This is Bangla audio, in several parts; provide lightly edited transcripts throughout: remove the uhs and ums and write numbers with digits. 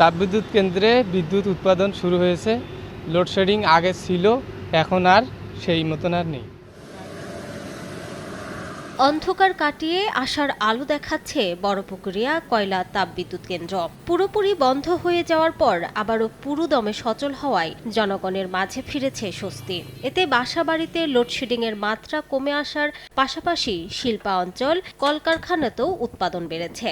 তাপবিদ্যুৎ কেন্দ্রে বিদ্যুৎ উৎপাদন শুরু হয়েছে। লোডশেডিং আগে ছিল, এখন আর সেই মতন আর নেই। অন্ধকার কাটিয়ে আশার আলো দেখাচ্ছে বড়পুকুরিয়া কয়লা তাপবিদ্যুৎ কেন্দ্র। পুরোপুরি বন্ধ হয়ে যাওয়ার পর আবারও পুরো দমে সচল হওয়ায় জনগণের মাঝে ফিরেছে স্বস্তি। এতে বাসাবাড়িতে লোডশেডিংয়ের মাত্রা কমে আসার পাশাপাশি শিল্পাঞ্চল, কলকারখানাতেও উৎপাদন বেড়েছে।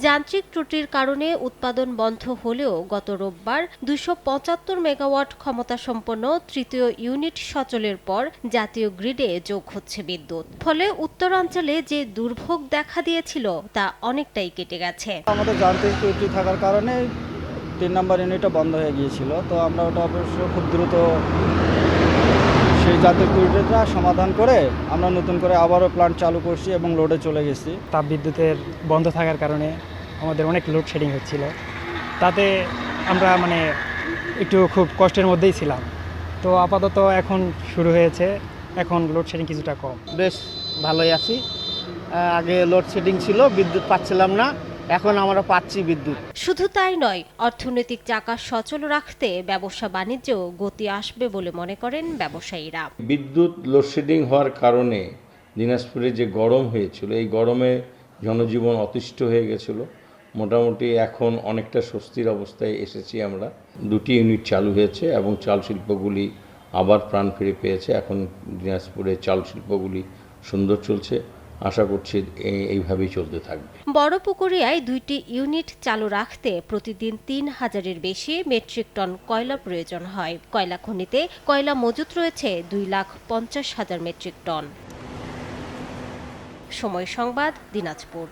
যান্ত্রিক ত্রুটির কারণে উৎপাদন বন্ধ হলেও গত রোববার ২৭৫ মেগাওয়াট ক্ষমতাসম্পন্ন তৃতীয় ইউনিট সচলের পর জাতীয় গ্রিডে যোগ হচ্ছে বিদ্যুৎ। ফলে উত্তরাঞ্চলে যে দুর্ভোগ দেখা দিয়েছিল তা অনেকটাই কেটে গেছে। আমাদের যান্ত্রিক ত্রুটি থাকার কারণে ৩ নম্বর ইউনিটটা বন্ধ হয়ে গিয়েছিল। তো আমরা ওটা অবশ্য খুব দ্রুত সেই যান্ত্রিক ত্রুটিটা সমাধান করে আমরা নতুন করে আবারও প্ল্যান্ট চালু করছি এবং লোডে চলে গেছি। তাপবিদ্যুতের বন্ধ থাকার কারণে আমাদের অনেক লোডশেডিং হচ্ছিল, তাতে আমরা একটু খুব কষ্টের মধ্যেই ছিলাম। তো আপাতত এখন শুরু হয়েছে, এখন লোডশেডিং কিছুটা কম। বেশ ভালোই আছি। আগে লোডশেডিং ছিল, বিদ্যুৎ পাচ্ছিলাম না, এখন আমরা পাচ্ছি বিদ্যুৎ। শুধু তাই নয়, অর্থনৈতিক চাকা সচল রাখতে ব্যবসা বাণিজ্যেও গতি আসবে বলে মনে করেন ব্যবসায়ীরা। বিদ্যুৎ লোডশেডিং হওয়ার কারণে দিনাজপুরে যে গরম হয়েছিল, এই গরমে জনজীবন অতিষ্ঠ হয়ে গেছিল। মোটামুটি এখন অনেকটা স্বস্তির অবস্থায় এসেছি আমরা। 2টি ইউনিট চালু হয়েছে এবং চাল শিল্পগুলি আবার প্রাণ ফিরে পেয়েছে। এখন দিনাজপুরে চাল শিল্পগুলি সুন্দর চলছে। আশা করছি এইভাবেই চলতে থাকবে। বড়পুকুরিয়ায় 2টি ইউনিট চালু রাখতে প্রতিদিন ৩,০০০-এর বেশি মেট্রিক টন কয়লা প্রয়োজন হয়। কয়লা খনিতে কয়লা মজুত রয়েছে 2,50,000 মেট্রিক টন। সময় সংবাদ, দিনাজপুর।